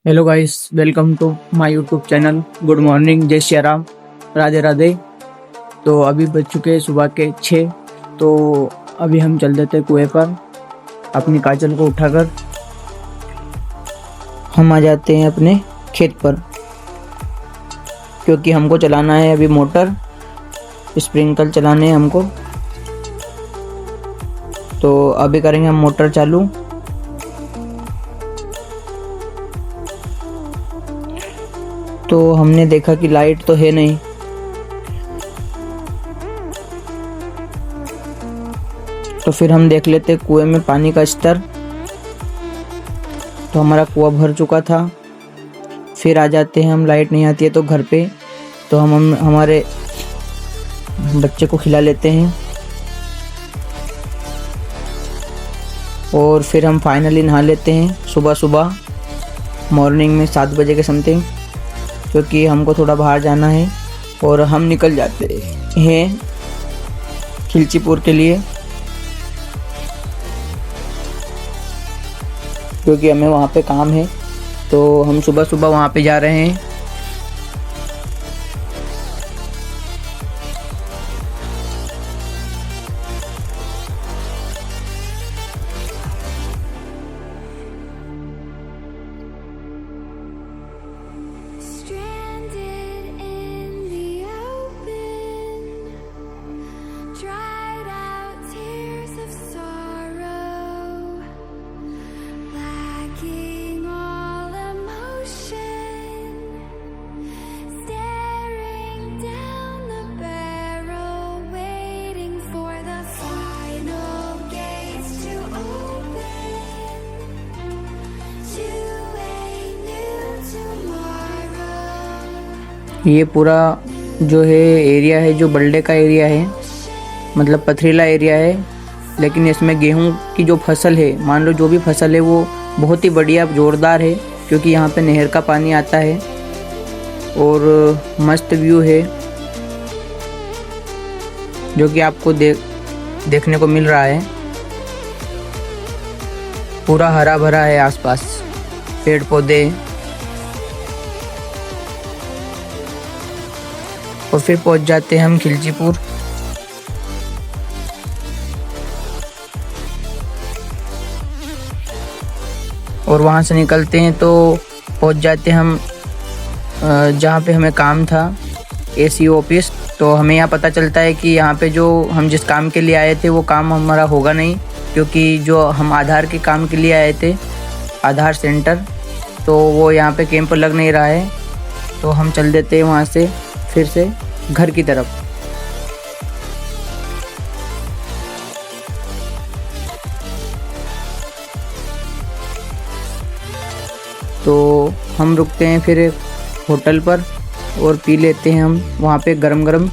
Hello guys, welcome to my YouTube channel. Good morning, जय श्री राम, राधे राधे। तो अभी बज चुके हैं सुबह के 6। तो अभी हम चल देते कुएं पर। अपनी काजल को उठाकर हम आ जाते हैं अपने खेत पर, क्योंकि हमको चलाना है अभी मोटर, स्प्रिंकल चलाने हैं हमको। तो अभी करेंगे हम मोटर चालू। तो हमने देखा कि लाइट तो है नहीं, तो फिर हम देख लेते कुएं में पानी का स्तर। तो हमारा कुआं भर चुका था। फिर आ जाते हैं हम, लाइट नहीं आती है तो घर पे। तो हम हमारे बच्चे को खिला लेते हैं और फिर हम फाइनली नहा लेते हैं सुबह सुबह मॉर्निंग में 7 बजे के समथिंग, क्योंकि हमको थोड़ा बाहर जाना है। और हम निकल जाते हैं खिलचीपुर के लिए, क्योंकि हमें वहाँ पे काम है। तो हम सुबह सुबह वहाँ पे जा रहे हैं। Stranded in the open, dried out tears of sorrow, lacking all emotion, staring down the barrel, waiting for the final gates to open to a new tomorrow. ये पूरा जो है एरिया है, जो बल्डे का एरिया है, मतलब पथरीला एरिया है। लेकिन इसमें गेहूं की जो फसल है, मान लो जो भी फसल है वो बहुत ही बढ़िया ज़ोरदार है, क्योंकि यहाँ पे नहर का पानी आता है और मस्त व्यू है जो कि आपको देखने को मिल रहा है। पूरा हरा भरा है, आसपास पेड़ पौधे। और फिर पहुंच जाते हैं हम खिलचीपुर। और वहाँ से निकलते हैं तो पहुंच जाते हैं हम जहाँ पे हमें काम था, एसी ऑफिस। तो हमें यहाँ पता चलता है कि यहाँ पे जो हम जिस काम के लिए आए थे वो काम हमारा होगा नहीं, क्योंकि जो हम आधार के काम के लिए आए थे, आधार सेंटर, तो वो यहाँ पे कैंप लग नहीं रहा है। तो हम चल देते हैं वहाँ से फिर से घर की तरफ। तो हम रुकते हैं फिर एक होटल पर और पी लेते हैं हम वहाँ पे गरम गरम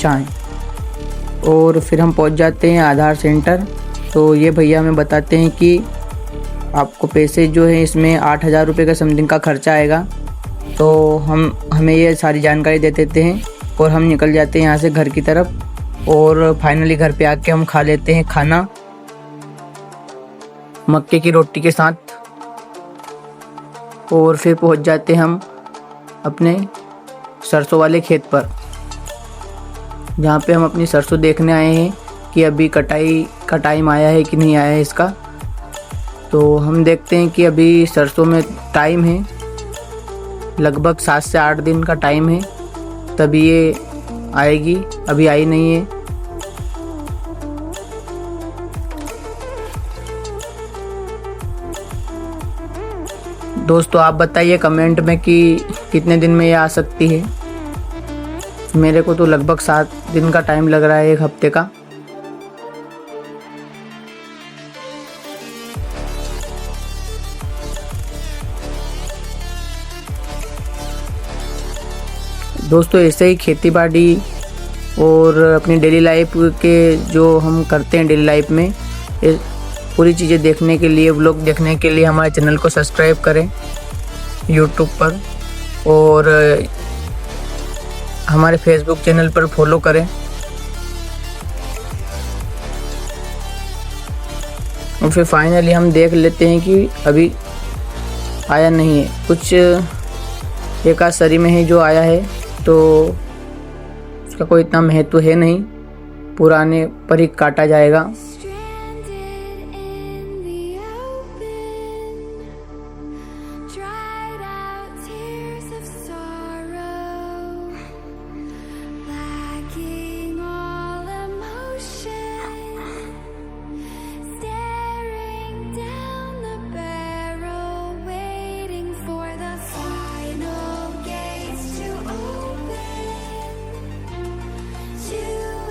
चाय। और फिर हम पहुँच जाते हैं आधार सेंटर। तो ये भैया हमें बताते हैं कि आपको पैसे जो है इसमें 8,000 रुपये का समथिंग का खर्चा आएगा। तो हमें ये सारी जानकारी दे देते हैं और हम निकल जाते हैं यहाँ से घर की तरफ। और फाइनली घर पे आके हम खा लेते हैं खाना मक्के की रोटी के साथ। और फिर पहुँच जाते हैं हम अपने सरसों वाले खेत पर, जहाँ पे हम अपनी सरसों देखने आए हैं कि अभी कटाई का टाइम आया है कि नहीं आया है इसका। तो हम देखते हैं कि अभी सरसों में टाइम है, लगभग 7 से 8 दिन का टाइम है, तभी ये आएगी। अभी आई नहीं है। दोस्तों आप बताइए कमेंट में कि कितने दिन में ये आ सकती है। मेरे को तो लगभग 7 दिन का टाइम लग रहा है, 1 हफ्ते का। दोस्तों ऐसे ही खेती बाड़ी और अपनी डेली लाइफ के जो हम करते हैं डेली लाइफ में, ये पूरी चीज़ें देखने के लिए, व्लॉग देखने के लिए हमारे चैनल को सब्सक्राइब करें यूट्यूब पर, और हमारे फेसबुक चैनल पर फॉलो करें। और फिर फाइनली हम देख लेते हैं कि अभी आया नहीं है, कुछ एक आध सरी में है जो आया है, तो उसका कोई इतना महत्व है नहीं, पुराने पर ही काटा जाएगा। Stranded in the open, dried out tears of sorrow, lacking all emotion, staring down the barrel, waiting for the final gates to open to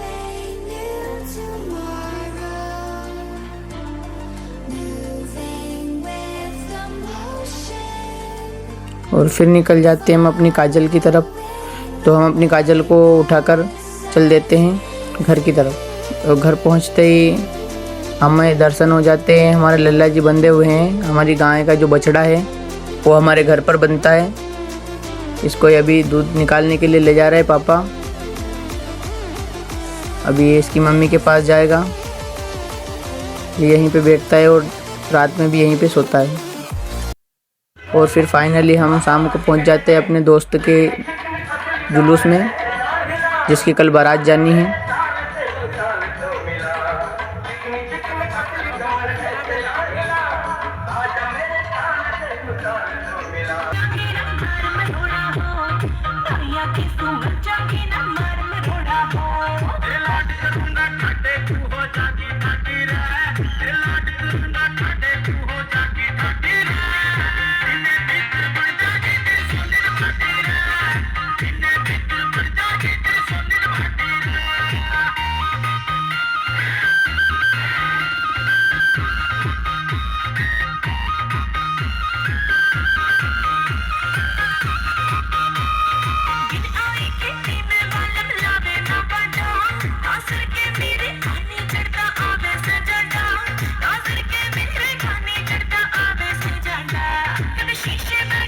a new tomorrow, moving with the motion. और फिर निकल जाते हैं हम अपनी काजल की तरफ। तो हम अपनी काजल को उठाकर चल देते हैं घर की तरफ। और घर पहुंचते ही हमें दर्शन हो जाते हैं, हमारे लल्ला जी बंधे हुए हैं। हमारी गाय का जो बछड़ा है वो हमारे घर पर बंधता है। इसको अभी दूध निकालने के लिए ले जा रहे हैं पापा। अभी ये इसकी मम्मी के पास जाएगा, ये यहीं पे बैठता है और रात में भी यहीं पे सोता है। और फिर फाइनली हम शाम को पहुंच जाते हैं अपने दोस्त के जुलूस में, जिसकी कल बारात जानी है। शीशे में